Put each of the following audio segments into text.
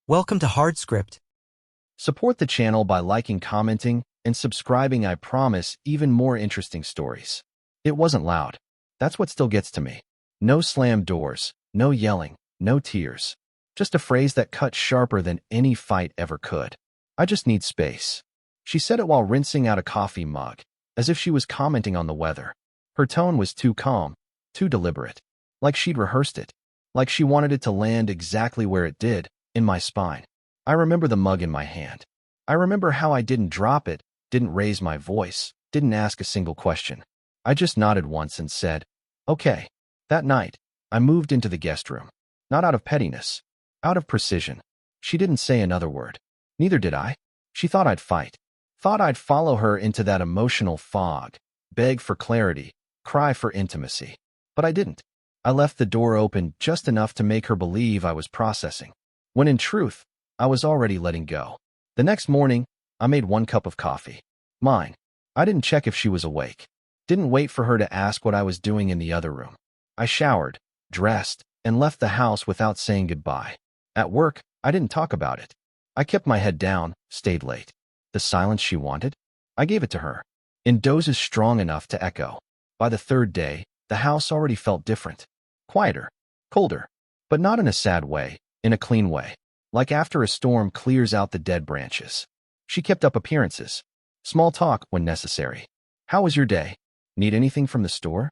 Welcome to Hard Script. Support the channel by liking, commenting, and subscribing. I promise even more interesting stories. It wasn't loud. That's what still gets to me. No slammed doors, no yelling, no tears. Just a phrase that cut sharper than any fight ever could. I just need space. She said it while rinsing out a coffee mug, as if she was commenting on the weather. Her tone was too calm, too deliberate. Like she'd rehearsed it. Like she wanted it to land exactly where it did, in my spine. I remember the mug in my hand. I remember how I didn't drop it, didn't raise my voice, didn't ask a single question. I just nodded once and said, "Okay." That night, I moved into the guest room. Not out of pettiness, out of precision. She didn't say another word. Neither did I. She thought I'd fight. Thought I'd follow her into that emotional fog, beg for clarity, cry for intimacy. But I didn't. I left the door open just enough to make her believe I was processing, when in truth, I was already letting go. The next morning, I made 1 cup of coffee. Mine. I didn't check if she was awake. Didn't wait for her to ask what I was doing in the other room. I showered, dressed, and left the house without saying goodbye. At work, I didn't talk about it. I kept my head down, stayed late. The silence she wanted? I gave it to her, in doses strong enough to echo. By the third day, the house already felt different. Quieter, colder, but not in a sad way, in a clean way. Like after a storm clears out the dead branches. She kept up appearances. Small talk when necessary. "How was your day? Need anything from the store?"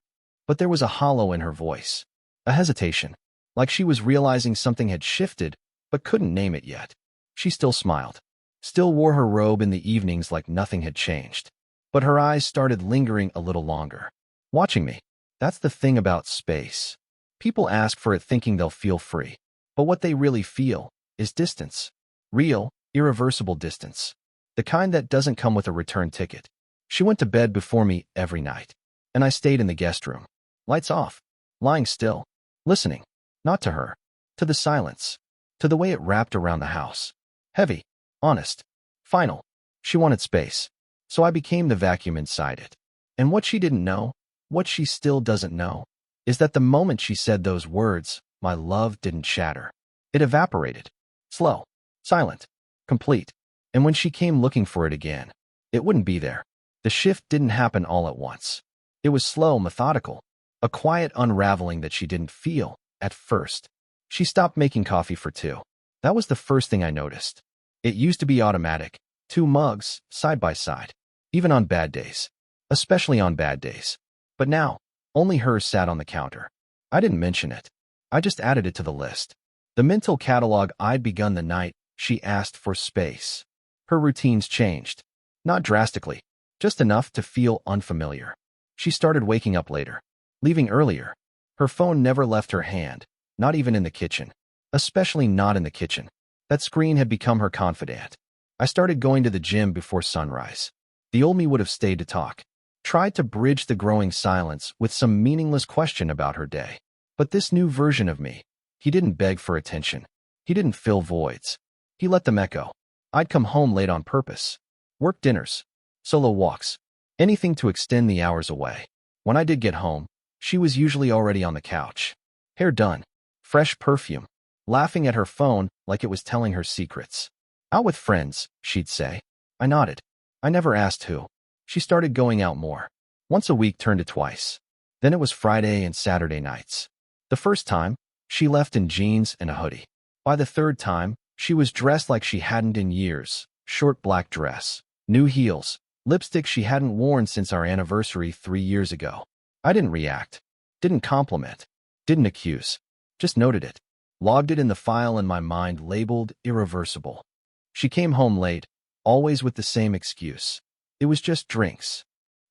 But there was a hollow in her voice. A hesitation. Like she was realizing something had shifted, but couldn't name it yet. She still smiled. Still wore her robe in the evenings like nothing had changed. But her eyes started lingering a little longer. Watching me. That's the thing about space. People ask for it thinking they'll feel free. But what they really feel is distance. Real, irreversible distance. The kind that doesn't come with a return ticket. She went to bed before me every night. And I stayed in the guest room. Lights off. Lying still. Listening. Not to her. To the silence. To the way it wrapped around the house. Heavy. Honest. Final. She wanted space. So I became the vacuum inside it. And what she didn't know, what she still doesn't know, is that the moment she said those words, my love didn't shatter. It evaporated. Slow. Silent. Complete. And when she came looking for it again, it wouldn't be there. The shift didn't happen all at once. It was slow, methodical. A quiet unraveling that she didn't feel at first. She stopped making coffee for 2. That was the first thing I noticed. It used to be automatic. 2 mugs, side by side. Even on bad days. Especially on bad days. But now, only hers sat on the counter. I didn't mention it. I just added it to the list. The mental catalog I'd begun the night she asked for space. Her routines changed. Not drastically. Just enough to feel unfamiliar. She started waking up later. Leaving earlier. Her phone never left her hand. Not even in the kitchen. Especially not in the kitchen. That screen had become her confidant. I started going to the gym before sunrise. The old me would have stayed to talk. Tried to bridge the growing silence with some meaningless question about her day. But this new version of me, he didn't beg for attention. He didn't fill voids. He let them echo. I'd come home late on purpose. Work dinners. Solo walks. Anything to extend the hours away. When I did get home, she was usually already on the couch. Hair done. Fresh perfume. Laughing at her phone like it was telling her secrets. "Out with friends," she'd say. I nodded. I never asked who. She started going out more. Once a week turned to twice. Then it was Friday and Saturday nights. The first time, she left in jeans and a hoodie. By the third time, she was dressed like she hadn't in years. Short black dress. New heels. Lipstick she hadn't worn since our anniversary 3 years ago. I didn't react. Didn't compliment. Didn't accuse. Just noted it. Logged it in the file in my mind labeled irreversible. She came home late, always with the same excuse. It was just drinks.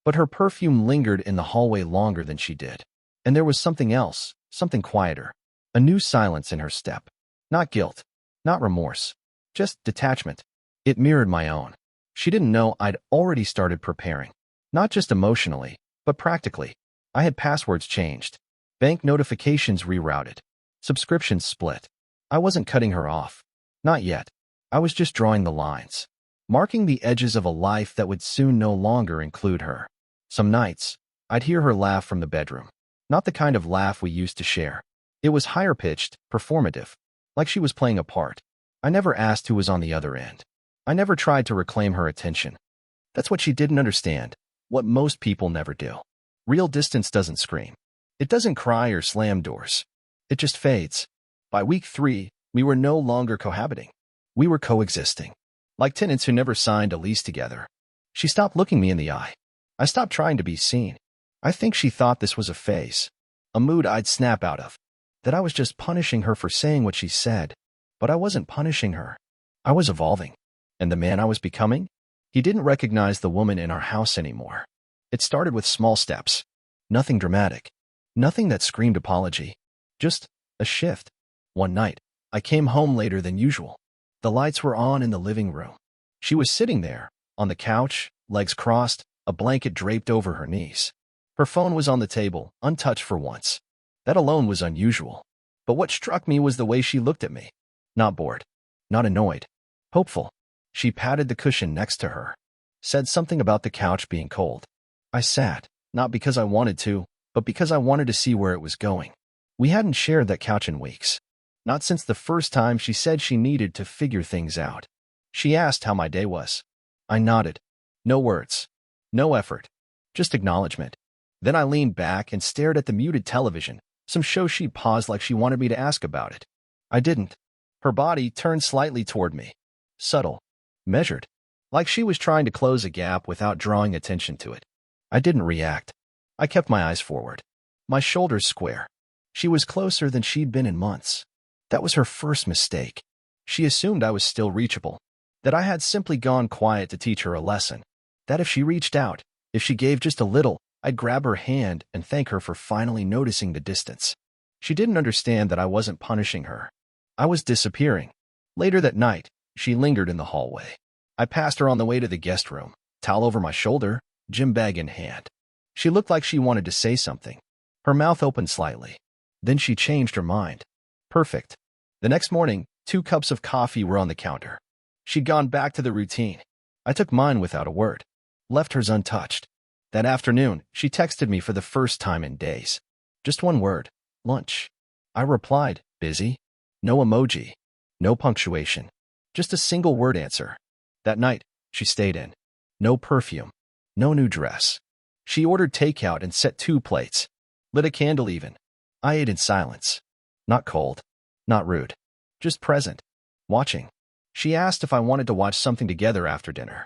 But her perfume lingered in the hallway longer than she did. And there was something else, something quieter. A new silence in her step. Not guilt. Not remorse. Just detachment. It mirrored my own. She didn't know I'd already started preparing. Not just emotionally, but practically. I had passwords changed. Bank notifications rerouted. Subscriptions split. I wasn't cutting her off. Not yet. I was just drawing the lines. Marking the edges of a life that would soon no longer include her. Some nights, I'd hear her laugh from the bedroom. Not the kind of laugh we used to share. It was higher-pitched, performative. Like she was playing a part. I never asked who was on the other end. I never tried to reclaim her attention. That's what she didn't understand, what most people never do. Real distance doesn't scream. It doesn't cry or slam doors. It just fades. By week 3, we were no longer cohabiting. We were coexisting, like tenants who never signed a lease together. She stopped looking me in the eye. I stopped trying to be seen. I think she thought this was a phase, a mood I'd snap out of, that I was just punishing her for saying what she said. But I wasn't punishing her. I was evolving. And the man I was becoming? He didn't recognize the woman in our house anymore. It started with small steps. Nothing dramatic. Nothing that screamed apology. Just a shift. One night, I came home later than usual. The lights were on in the living room. She was sitting there, on the couch, legs crossed, a blanket draped over her knees. Her phone was on the table, untouched for once. That alone was unusual. But what struck me was the way she looked at me. Not bored. Not annoyed. Hopeful. She patted the cushion next to her. Said something about the couch being cold. I sat, not because I wanted to, but because I wanted to see where it was going. We hadn't shared that couch in weeks. Not since the first time she said she needed to figure things out. She asked how my day was. I nodded. No words. No effort. Just acknowledgement. Then I leaned back and stared at the muted television, some show she paused like she wanted me to ask about it. I didn't. Her body turned slightly toward me. Subtle. Measured. Like she was trying to close a gap without drawing attention to it. I didn't react. I kept my eyes forward. My shoulders square. She was closer than she'd been in months. That was her first mistake. She assumed I was still reachable. That I had simply gone quiet to teach her a lesson. That if she reached out, if she gave just a little, I'd grab her hand and thank her for finally noticing the distance. She didn't understand that I wasn't punishing her. I was disappearing. Later that night, she lingered in the hallway. I passed her on the way to the guest room, towel over my shoulder, gym bag in hand. She looked like she wanted to say something. Her mouth opened slightly. Then she changed her mind. Perfect. The next morning, 2 cups of coffee were on the counter. She'd gone back to the routine. I took mine without a word. Left hers untouched. That afternoon, she texted me for the first time in days. Just one word. Lunch. I replied, busy. No emoji. No punctuation. Just a single word answer. That night, she stayed in. No perfume. No new dress. She ordered takeout and set 2 plates. Lit a candle even. I ate in silence. Not cold. Not rude. Just present. Watching. She asked if I wanted to watch something together after dinner.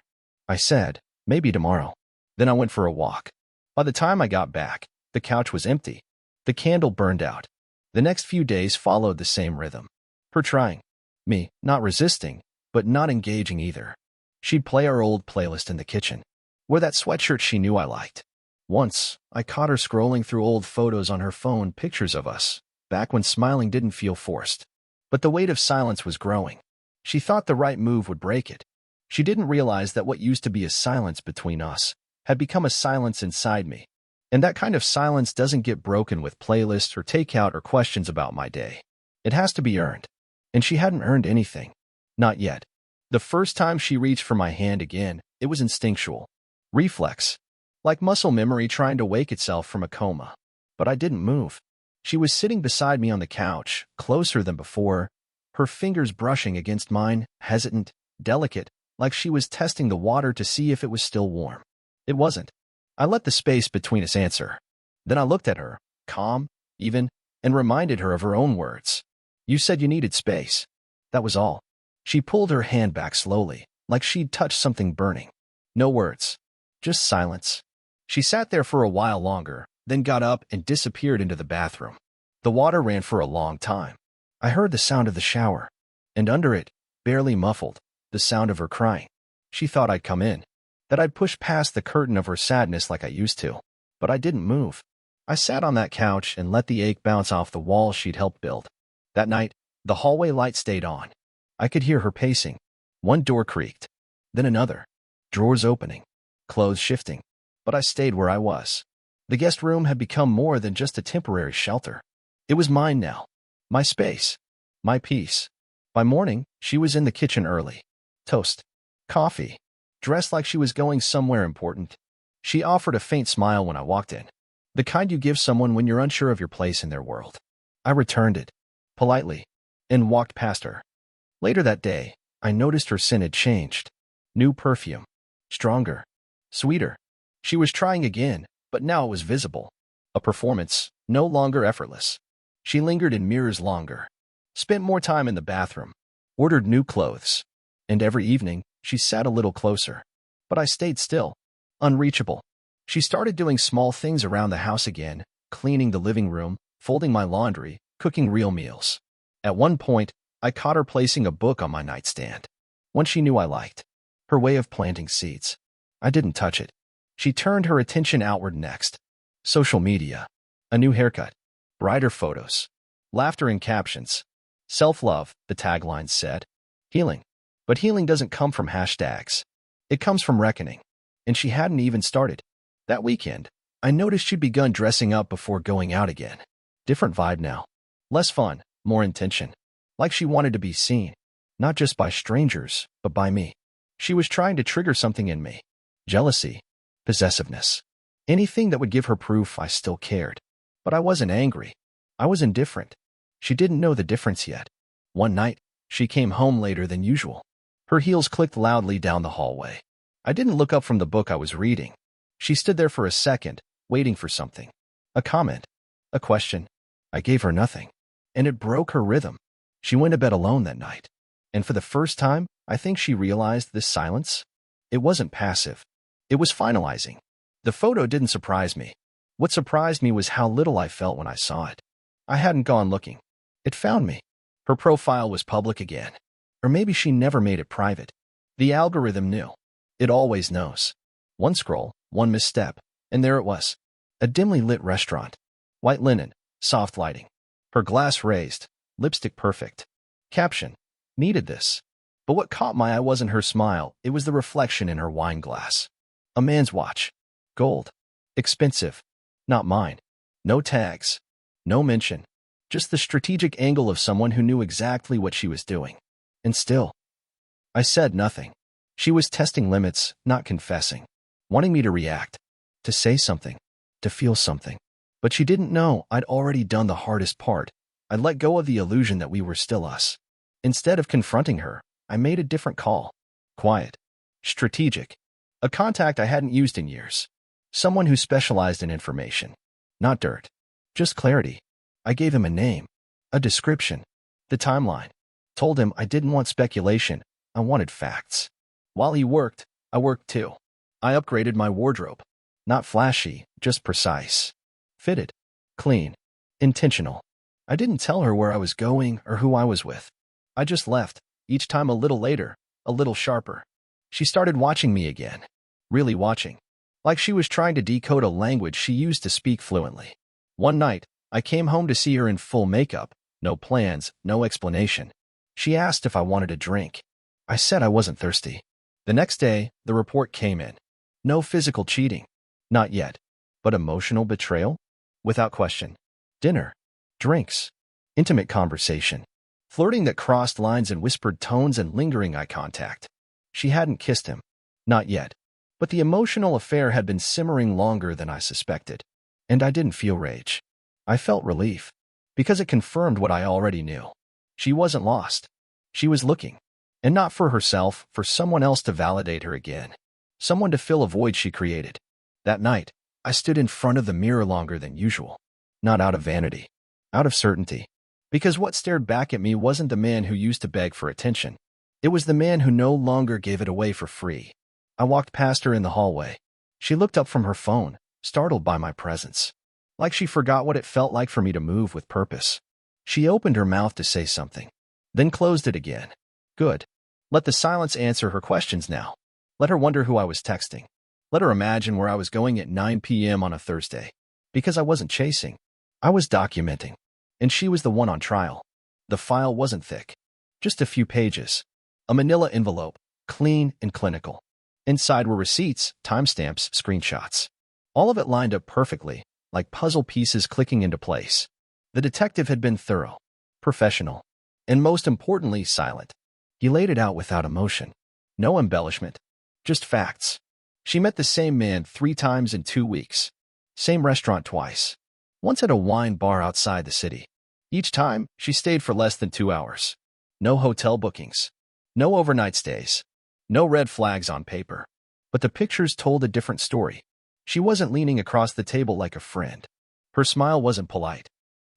I said, maybe tomorrow. Then I went for a walk. By the time I got back, the couch was empty. The candle burned out. The next few days followed the same rhythm. Her trying. Me, not resisting, but not engaging either. She'd play our old playlist in the kitchen. Wear that sweatshirt she knew I liked. Once, I caught her scrolling through old photos on her phone, pictures of us, back when smiling didn't feel forced. But the weight of silence was growing. She thought the right move would break it. She didn't realize that what used to be a silence between us had become a silence inside me. And that kind of silence doesn't get broken with playlists or takeout or questions about my day. It has to be earned. And she hadn't earned anything. Not yet. The first time she reached for my hand again, it was instinctual. Reflex. Like muscle memory trying to wake itself from a coma. But I didn't move. She was sitting beside me on the couch, closer than before, her fingers brushing against mine, hesitant, delicate, like she was testing the water to see if it was still warm. It wasn't. I let the space between us answer. Then I looked at her, calm, even, and reminded her of her own words. You said you needed space. That was all. She pulled her hand back slowly, like she'd touched something burning. No words. Just silence. She sat there for a while longer, then got up and disappeared into the bathroom. The water ran for a long time. I heard the sound of the shower. And under it, barely muffled, the sound of her crying. She thought I'd come in. That I'd push past the curtain of her sadness like I used to. But I didn't move. I sat on that couch and let the ache bounce off the wall she'd helped build. That night, the hallway light stayed on. I could hear her pacing. One door creaked. Then another. Drawers opening. Clothes shifting. But I stayed where I was. The guest room had become more than just a temporary shelter. It was mine now. My space. My peace. By morning, she was in the kitchen early. Toast. Coffee. Dressed like she was going somewhere important. She offered a faint smile when I walked in. The kind you give someone when you're unsure of your place in their world. I returned it. Politely. And walked past her. Later that day, I noticed her scent had changed. New perfume. Stronger. Sweeter. She was trying again, but now it was visible. A performance, no longer effortless. She lingered in mirrors longer. Spent more time in the bathroom. Ordered new clothes. And every evening, she sat a little closer. But I stayed still. Unreachable. She started doing small things around the house again, cleaning the living room, folding my laundry, cooking real meals. At one point, I caught her placing a book on my nightstand. One she knew I liked. Her way of planting seeds. I didn't touch it. She turned her attention outward next. Social media. A new haircut. Brighter photos. Laughter in captions. Self-love, the tagline said. Healing. But healing doesn't come from hashtags. It comes from reckoning. And she hadn't even started. That weekend, I noticed she'd begun dressing up before going out again. Different vibe now. Less fun, more intention. Like she wanted to be seen. Not just by strangers, but by me. She was trying to trigger something in me. Jealousy. Possessiveness. Anything that would give her proof I still cared. But I wasn't angry. I was indifferent. She didn't know the difference yet. One night, she came home later than usual. Her heels clicked loudly down the hallway. I didn't look up from the book I was reading. She stood there for a second, waiting for something. A comment. A question. I gave her nothing. And it broke her rhythm. She went to bed alone that night. And for the first time, I think she realized this silence. It wasn't passive. It was finalizing. The photo didn't surprise me. What surprised me was how little I felt when I saw it. I hadn't gone looking. It found me. Her profile was public again. Or maybe she never made it private. The algorithm knew. It always knows. One scroll, one misstep, and there it was. A dimly lit restaurant. White linen, soft lighting. Her glass raised, lipstick perfect. Caption. Needed this. But what caught my eye wasn't her smile, it was the reflection in her wine glass. A man's watch. Gold. Expensive. Not mine. No tags. No mention. Just the strategic angle of someone who knew exactly what she was doing. And still, I said nothing. She was testing limits, not confessing. Wanting me to react. To say something. To feel something. But she didn't know I'd already done the hardest part. I'd let go of the illusion that we were still us. Instead of confronting her, I made a different call. Quiet. Strategic. A contact I hadn't used in years. Someone who specialized in information. Not dirt. Just clarity. I gave him a name. A description. The timeline. Told him I didn't want speculation. I wanted facts. While he worked, I worked too. I upgraded my wardrobe. Not flashy, just precise. Fitted. Clean. Intentional. I didn't tell her where I was going or who I was with. I just left, each time a little later, a little sharper. She started watching me again. Really watching. Like she was trying to decode a language she used to speak fluently. One night, I came home to see her in full makeup. No plans, no explanation. She asked if I wanted a drink. I said I wasn't thirsty. The next day, the report came in. No physical cheating. Not yet. But emotional betrayal? Without question. Dinner. Drinks. Intimate conversation. Flirting that crossed lines in whispered tones and lingering eye contact. She hadn't kissed him. Not yet. But the emotional affair had been simmering longer than I suspected. And I didn't feel rage. I felt relief. Because it confirmed what I already knew. She wasn't lost. She was looking. And not for herself, for someone else to validate her again. Someone to fill a void she created. That night, I stood in front of the mirror longer than usual. Not out of vanity. Out of certainty. Because what stared back at me wasn't the man who used to beg for attention. It was the man who no longer gave it away for free. I walked past her in the hallway. She looked up from her phone, startled by my presence. Like she forgot what it felt like for me to move with purpose. She opened her mouth to say something. Then closed it again. Good. Let the silence answer her questions now. Let her wonder who I was texting. Let her imagine where I was going at 9 p.m. on a Thursday. Because I wasn't chasing. I was documenting. And she was the one on trial. The file wasn't thick. Just a few pages. A manila envelope, clean and clinical. Inside were receipts, timestamps, screenshots. All of it lined up perfectly, like puzzle pieces clicking into place. The detective had been thorough, professional, and most importantly, silent. He laid it out without emotion. No embellishment. Just facts. She met the same man 3 times in 2 weeks. Same restaurant twice. Once at a wine bar outside the city. Each time, she stayed for less than 2 hours. No hotel bookings. No overnight stays. No red flags on paper. But the pictures told a different story. She wasn't leaning across the table like a friend. Her smile wasn't polite.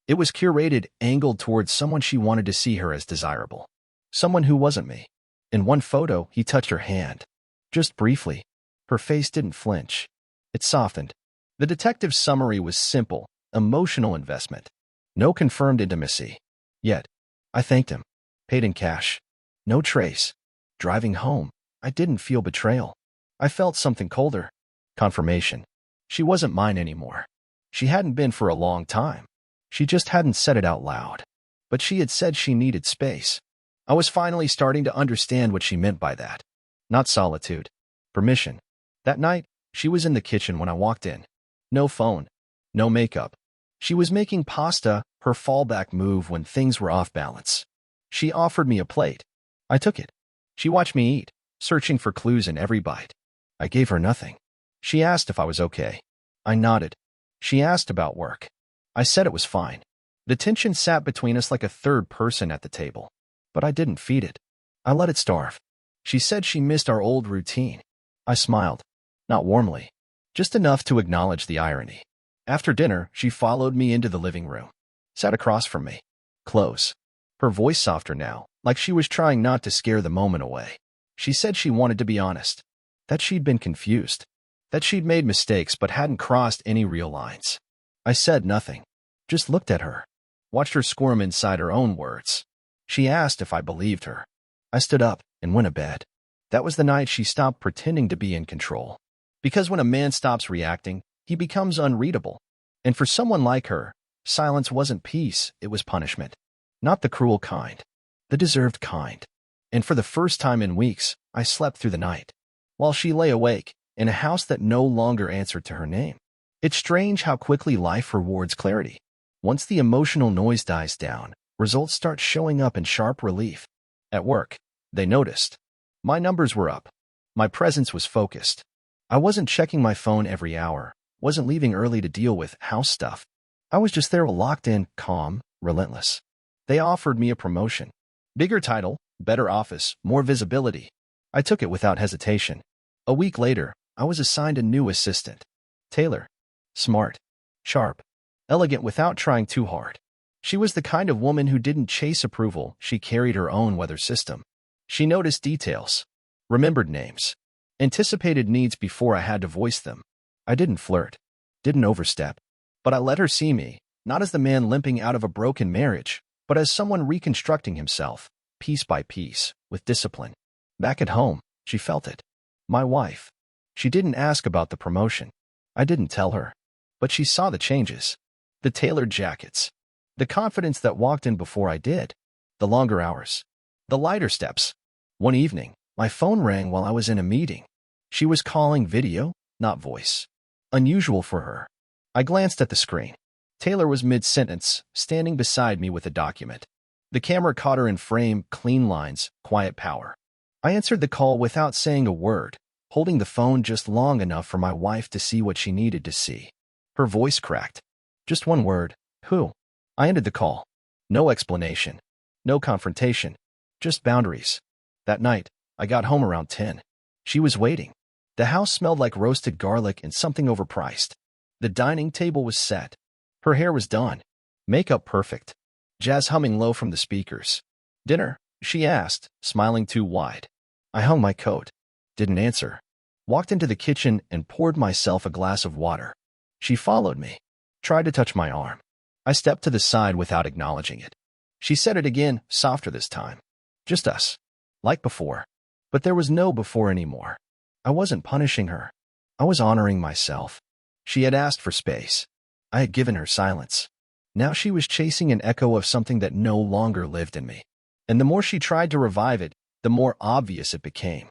It was curated, angled towards someone she wanted to see her as desirable. Someone who wasn't me. In one photo, he touched her hand. Just briefly. Her face didn't flinch. It softened. The detective's summary was simple, emotional investment. No confirmed intimacy. Yet, I thanked him. Paid in cash. No trace. Driving home, I didn't feel betrayal. I felt something colder. Confirmation. She wasn't mine anymore. She hadn't been for a long time. She just hadn't said it out loud. But she had said she needed space. I was finally starting to understand what she meant by that. Not solitude. Permission. That night, she was in the kitchen when I walked in. No phone. No makeup. She was making pasta, her fallback move when things were off balance. She offered me a plate. I took it. She watched me eat, searching for clues in every bite. I gave her nothing. She asked if I was okay. I nodded. She asked about work. I said it was fine. The tension sat between us like a third person at the table. But I didn't feed it. I let it starve. She said she missed our old routine. I smiled. Not warmly. Just enough to acknowledge the irony. After dinner, she followed me into the living room. Sat across from me. Close. Her voice softer now, like she was trying not to scare the moment away. She said she wanted to be honest. That she'd been confused. That she'd made mistakes but hadn't crossed any real lines. I said nothing. Just looked at her. Watched her squirm inside her own words. She asked if I believed her. I stood up and went to bed. That was the night she stopped pretending to be in control. Because when a man stops reacting, he becomes unreadable. And for someone like her, silence wasn't peace, it was punishment. Not the cruel kind. The deserved kind. And for the first time in weeks, I slept through the night. While she lay awake, in a house that no longer answered to her name. It's strange how quickly life rewards clarity. Once the emotional noise dies down, results start showing up in sharp relief. At work, they noticed. My numbers were up. My presence was focused. I wasn't checking my phone every hour, wasn't leaving early to deal with house stuff. I was just there locked in, calm, relentless. They offered me a promotion. Bigger title, better office, more visibility. I took it without hesitation. A week later, I was assigned a new assistant. Taylor. Smart. Sharp. Elegant without trying too hard. She was the kind of woman who didn't chase approval, she carried her own weather system. She noticed details. Remembered names. Anticipated needs before I had to voice them. I didn't flirt. Didn't overstep. But I let her see me, not as the man limping out of a broken marriage, but as someone reconstructing himself, piece by piece, with discipline. Back at home, she felt it. My wife. She didn't ask about the promotion. I didn't tell her. But she saw the changes. The tailored jackets. The confidence that walked in before I did. The longer hours. The lighter steps. One evening, my phone rang while I was in a meeting. She was calling video, not voice. Unusual for her. I glanced at the screen. Taylor was mid-sentence, standing beside me with a document. The camera caught her in frame, clean lines, quiet power. I answered the call without saying a word, holding the phone just long enough for my wife to see what she needed to see. Her voice cracked. Just one word. Who? I ended the call. No explanation. No confrontation. Just boundaries. That night, I got home around 10. She was waiting. The house smelled like roasted garlic and something overpriced. The dining table was set. Her hair was done. Makeup perfect. Jazz humming low from the speakers. Dinner? She asked, smiling too wide. I hung my coat. Didn't answer. Walked into the kitchen and poured myself a glass of water. She followed me. Tried to touch my arm. I stepped to the side without acknowledging it. She said it again, softer this time. Just us. Like before. But there was no before anymore. I wasn't punishing her. I was honoring myself. She had asked for space. I had given her silence. Now she was chasing an echo of something that no longer lived in me. And the more she tried to revive it, the more obvious it became.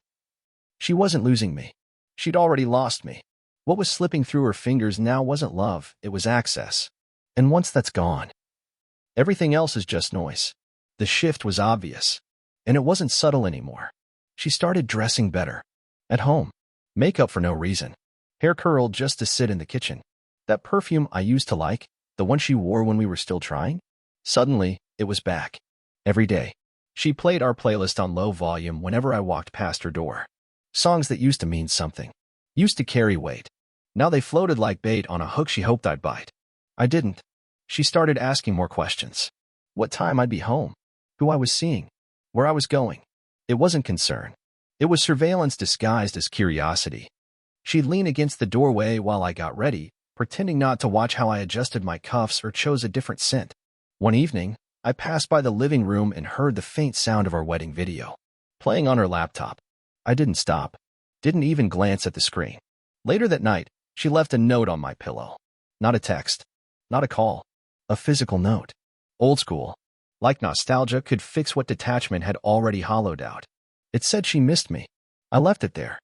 She wasn't losing me. She'd already lost me. What was slipping through her fingers now wasn't love, it was access. And once that's gone, everything else is just noise. The shift was obvious. And it wasn't subtle anymore. She started dressing better. At home. Makeup for no reason. Hair curled just to sit in the kitchen. That perfume I used to like, the one she wore when we were still trying? Suddenly, it was back. Every day. She played our playlist on low volume whenever I walked past her door. Songs that used to mean something, used to carry weight. Now they floated like bait on a hook she hoped I'd bite. I didn't. She started asking more questions. What time I'd be home, who I was seeing, where I was going. It wasn't concern. It was surveillance disguised as curiosity. She'd lean against the doorway while I got ready, pretending not to watch how I adjusted my cuffs or chose a different scent. One evening, I passed by the living room and heard the faint sound of our wedding video, playing on her laptop. I didn't stop, didn't even glance at the screen. Later that night, she left a note on my pillow. Not a text, not a call, a physical note. Old school, like nostalgia could fix what detachment had already hollowed out. It said she missed me. I left it there,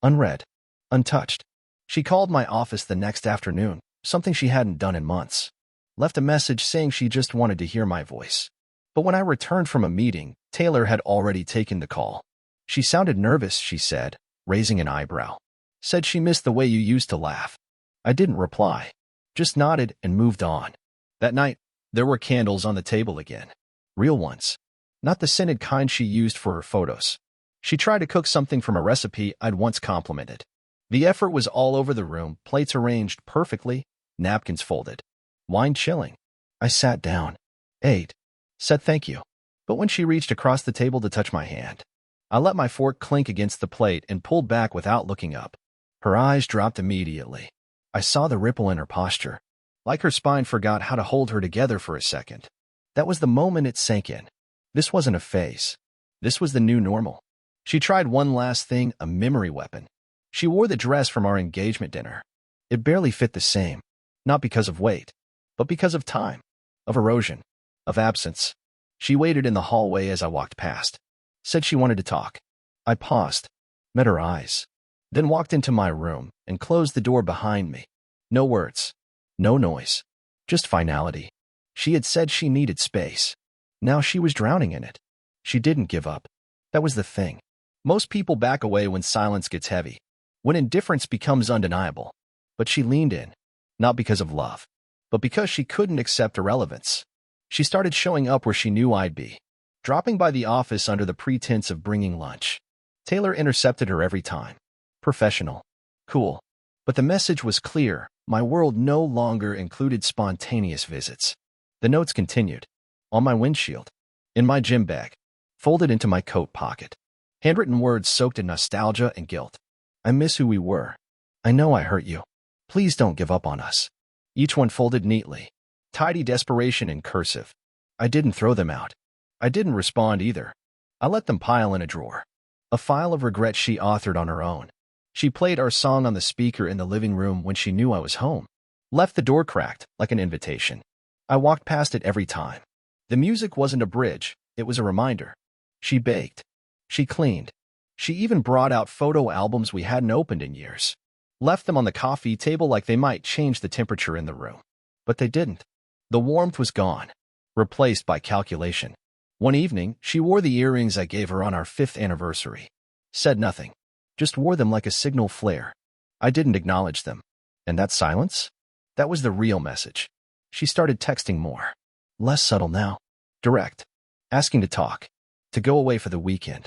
unread, untouched. She called my office the next afternoon, something she hadn't done in months. Left a message saying she just wanted to hear my voice. But when I returned from a meeting, Taylor had already taken the call. She sounded nervous, she said, raising an eyebrow. Said she missed the way you used to laugh. I didn't reply, just nodded and moved on. That night, there were candles on the table again. Real ones. Not the scented kind she used for her photos. She tried to cook something from a recipe I'd once complimented. The effort was all over the room, plates arranged perfectly, napkins folded. Wine chilling. I sat down, ate, said thank you. But when she reached across the table to touch my hand, I let my fork clink against the plate and pulled back without looking up. Her eyes dropped immediately. I saw the ripple in her posture, like her spine forgot how to hold her together for a second. That was the moment it sank in. This wasn't a phase. This was the new normal. She tried one last thing, a memory weapon. She wore the dress from our engagement dinner. It barely fit the same, not because of weight, but because of time, of erosion, of absence. She waited in the hallway as I walked past. Said she wanted to talk. I paused, met her eyes, then walked into my room and closed the door behind me. No words, no noise, just finality. She had said she needed space. Now she was drowning in it. She didn't give up. That was the thing. Most people back away when silence gets heavy, when indifference becomes undeniable. But she leaned in, not because of love, but because she couldn't accept irrelevance. She started showing up where she knew I'd be, dropping by the office under the pretense of bringing lunch. Taylor intercepted her every time. Professional. Cool. But the message was clear. My world no longer included spontaneous visits. The notes continued. On my windshield. In my gym bag. Folded into my coat pocket. Handwritten words soaked in nostalgia and guilt. I miss who we were. I know I hurt you. Please don't give up on us. Each one folded neatly. Tidy desperation in cursive. I didn't throw them out. I didn't respond either. I let them pile in a drawer. A file of regret she authored on her own. She played our song on the speaker in the living room when she knew I was home. Left the door cracked, like an invitation. I walked past it every time. The music wasn't a bridge, it was a reminder. She baked. She cleaned. She even brought out photo albums we hadn't opened in years. Left them on the coffee table like they might change the temperature in the room. But they didn't. The warmth was gone, replaced by calculation. One evening, she wore the earrings I gave her on our 5th anniversary. Said nothing. Just wore them like a signal flare. I didn't acknowledge them. And that silence? That was the real message. She started texting more. Less subtle now. Direct. Asking to talk. To go away for the weekend.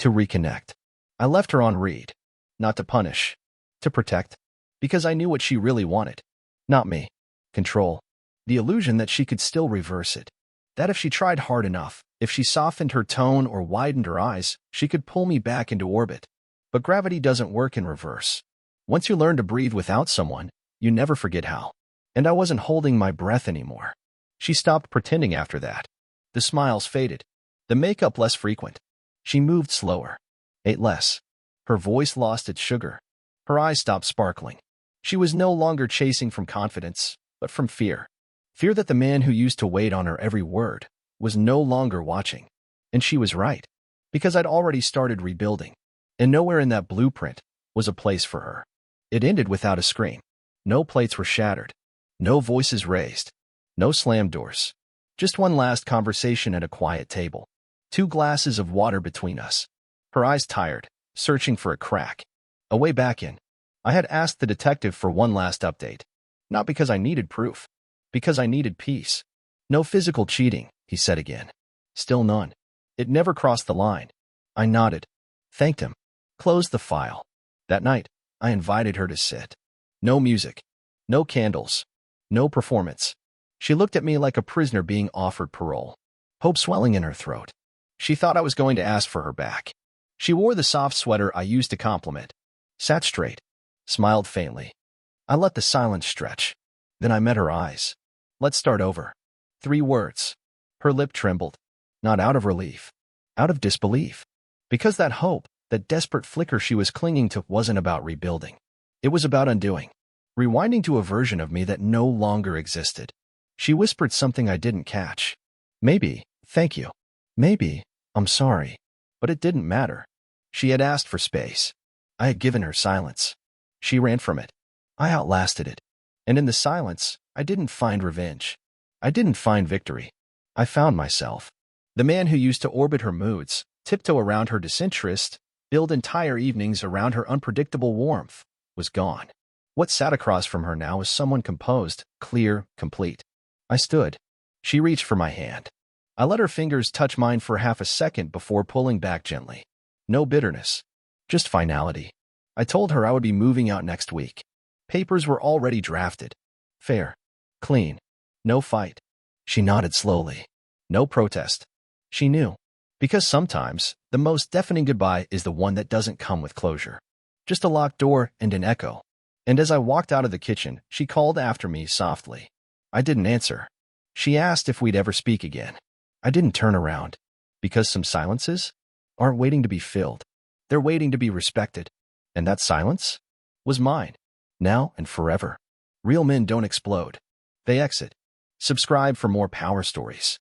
To reconnect. I left her on read. Not to punish. To protect. Because I knew what she really wanted. Not me. Control. The illusion that she could still reverse it. That if she tried hard enough, if she softened her tone or widened her eyes, she could pull me back into orbit. But gravity doesn't work in reverse. Once you learn to breathe without someone, you never forget how. And I wasn't holding my breath anymore. She stopped pretending after that. The smiles faded. The makeup less frequent. She moved slower. Ate less. Her voice lost its sugar. Her eyes stopped sparkling. She was no longer chasing from confidence, but from fear. Fear that the man who used to wait on her every word was no longer watching. And she was right. Because I'd already started rebuilding. And nowhere in that blueprint was a place for her. It ended without a scream. No plates were shattered. No voices raised. No slammed doors. Just one last conversation at a quiet table. 2 glasses of water between us. Her eyes tired, searching for a crack. A way back in. I had asked the detective for one last update. Not because I needed proof. Because I needed peace. No physical cheating, he said again. Still none. It never crossed the line. I nodded, thanked him, closed the file. That night, I invited her to sit. No music, no candles, no performance. She looked at me like a prisoner being offered parole, hope swelling in her throat. She thought I was going to ask for her back. She wore the soft sweater I used to compliment, sat straight, smiled faintly. I let the silence stretch. Then I met her eyes. Let's start over. 3 words. Her lip trembled, not out of relief, out of disbelief. Because that hope, that desperate flicker she was clinging to, wasn't about rebuilding. It was about undoing, rewinding to a version of me that no longer existed. She whispered something I didn't catch. Maybe, thank you. Maybe, I'm sorry. But it didn't matter. She had asked for space. I had given her silence. She ran from it. I outlasted it. And in the silence, I didn't find revenge. I didn't find victory. I found myself. The man who used to orbit her moods, tiptoe around her disinterest, build entire evenings around her unpredictable warmth, was gone. What sat across from her now was someone composed, clear, complete. I stood. She reached for my hand. I let her fingers touch mine for half a second before pulling back gently. No bitterness, just finality. I told her I would be moving out next week. Papers were already drafted. Fair. Clean. No fight. She nodded slowly. No protest. She knew. Because sometimes, the most deafening goodbye is the one that doesn't come with closure. Just a locked door and an echo. And as I walked out of the kitchen, she called after me softly. I didn't answer. She asked if we'd ever speak again. I didn't turn around. Because some silences aren't waiting to be filled. They're waiting to be respected. And that silence was mine. Now and forever. Real men don't explode. They exit. Subscribe for more power stories.